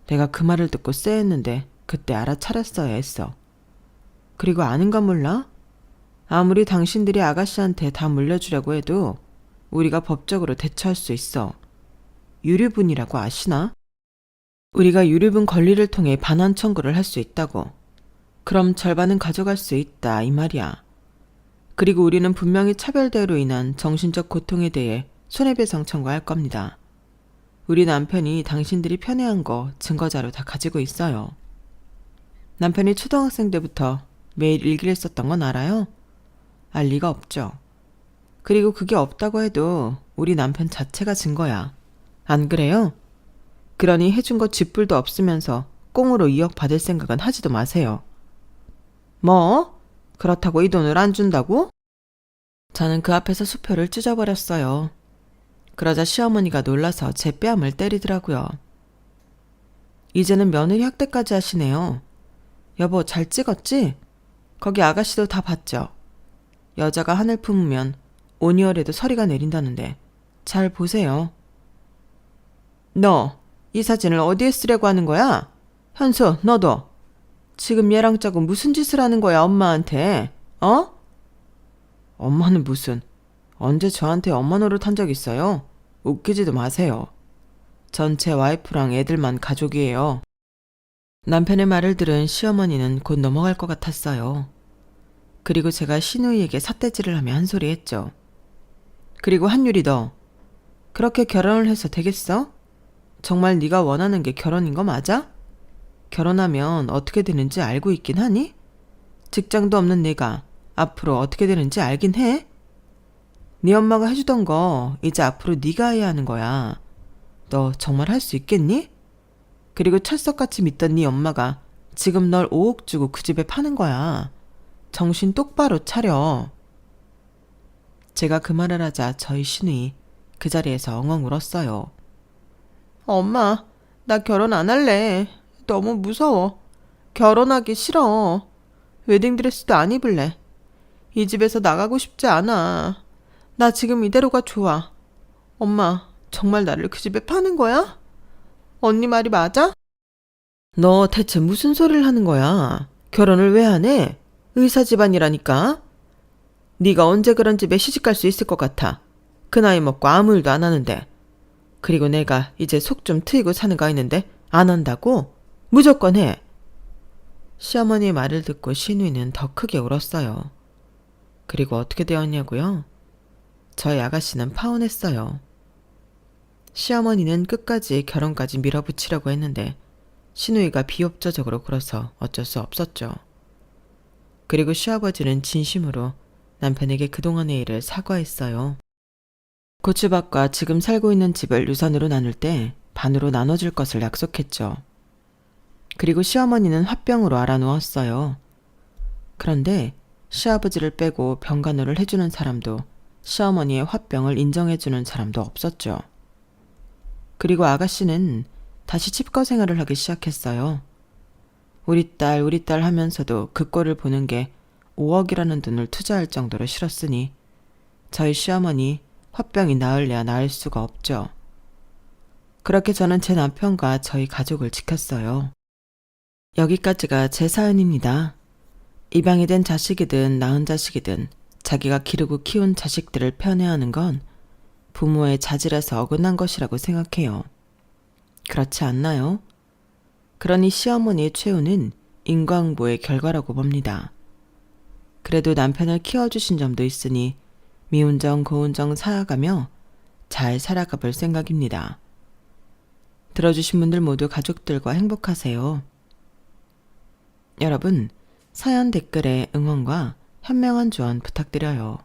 내가 그 말을 듣고 쎄했는데 그때 알아차렸어야 했어. 그리고 아는 건 몰라? 아무리 당신들이 아가씨한테 다 물려주려고 해도 우리가 법적으로 대처할 수 있어. 유류분이라고 아시나? 우리가 유류분 권리를 통해 반환 청구를 할 수 있다고. 그럼 절반은 가져갈 수 있다 이 말이야. 그리고 우리는 분명히 차별대우로 인한 정신적 고통에 대해 손해배상 청구할 겁니다. 우리 남편이 당신들이 편애한 거 증거자료 다 가지고 있어요. 남편이 초등학생 때부터 매일 일기를 썼던 건 알아요? 알 리가 없죠. 그리고 그게 없다고 해도 우리 남편 자체가 증거야. 안 그래요? 그러니 해준 거 쥐뿔도 없으면서 꽁으로 2억 받을 생각은 하지도 마세요. 뭐? 그렇다고 이 돈을 안 준다고? 저는 그 앞에서 수표를 찢어버렸어요. 그러자 시어머니가 놀라서 제 뺨을 때리더라고요. 이제는 며느리 학대까지 하시네요. 여보, 잘 찍었지? 거기 아가씨도 다 봤죠? 여자가 하늘 품으면 5개월에도 서리가 내린다는데 잘 보세요. 너, 이 사진을 어디에 쓰려고 하는 거야? 현수, 너도. 지금 얘랑 짜고 무슨 짓을 하는 거야, 엄마한테? 어? 엄마는 무슨, 언제 저한테 엄마 노릇 한 적 있어요? 웃기지도 마세요. 전 제 와이프랑 애들만 가족이에요. 남편의 말을 들은 시어머니는 곧 넘어갈 것 같았어요. 그리고 제가 시누이에게 삿대질을 하며 한 소리 했죠. 그리고 한유리 너, 그렇게 결혼을 해서 되겠어? 정말 네가 원하는 게 결혼인 거 맞아? 결혼하면 어떻게 되는지 알고 있긴 하니? 직장도 없는 내가 앞으로 어떻게 되는지 알긴 해? 네 엄마가 해주던 거 이제 앞으로 네가 해야 하는 거야. 너 정말 할 수 있겠니? 그리고 철석같이 믿던 네 엄마가 지금 널 5억 주고 그 집에 파는 거야. 정신 똑바로 차려. 제가 그 말을 하자 저희 시누이 그 자리에서 엉엉 울었어요. 엄마, 나 결혼 안 할래. 너무 무서워. 결혼하기 싫어. 웨딩드레스도 안 입을래. 이 집에서 나가고 싶지 않아. 나 지금 이대로가 좋아. 엄마, 정말 나를 그 집에 파는 거야? 언니 말이 맞아? 너 대체 무슨 소리를 하는 거야? 결혼을 왜 안 해? 의사 집안이라니까. 네가 언제 그런 집에 시집갈 수 있을 것 같아. 그 나이 먹고 아무 일도 안 하는데. 그리고 내가 이제 속 좀 트이고 사는 거 있는데 안 한다고? 무조건 해. 시어머니의 말을 듣고 시누이는 더 크게 울었어요. 그리고 어떻게 되었냐고요? 저희 아가씨는 파혼했어요. 시어머니는 끝까지 결혼까지 밀어붙이려고 했는데 시누이가 비협조적으로 굴어서 어쩔 수 없었죠. 그리고 시아버지는 진심으로 남편에게 그동안의 일을 사과했어요. 고추밭과 지금 살고 있는 집을 유산으로 나눌 때 반으로 나눠줄 것을 약속했죠. 그리고 시어머니는 화병으로 알아누웠어요. 그런데 시아버지를 빼고 병간호를 해주는 사람도 시어머니의 화병을 인정해주는 사람도 없었죠. 그리고 아가씨는 다시 칩거 생활을 하기 시작했어요. 우리 딸 하면서도 그 꼴을 보는 게 5억이라는 돈을 투자할 정도로 싫었으니 저희 시어머니 화병이 나을래야 나을 수가 없죠. 그렇게 저는 제 남편과 저희 가족을 지켰어요. 여기까지가 제 사연입니다. 입양이 된 자식이든 낳은 자식이든 자기가 기르고 키운 자식들을 편애하는 건 부모의 자질에서 어긋난 것이라고 생각해요. 그렇지 않나요? 그러니 시어머니의 최후는 인과응보의 결과라고 봅니다. 그래도 남편을 키워주신 점도 있으니 미운 정 고운 정 사아가며 잘 살아가 볼 생각입니다. 들어주신 분들 모두 가족들과 행복하세요. 여러분, 사연 댓글에 응원과 현명한 조언 부탁드려요.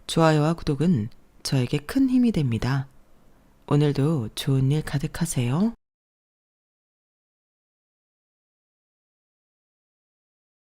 좋아요와 구독은 저에게 큰 힘이 됩니다. 오늘도 좋은 일 가득하세요.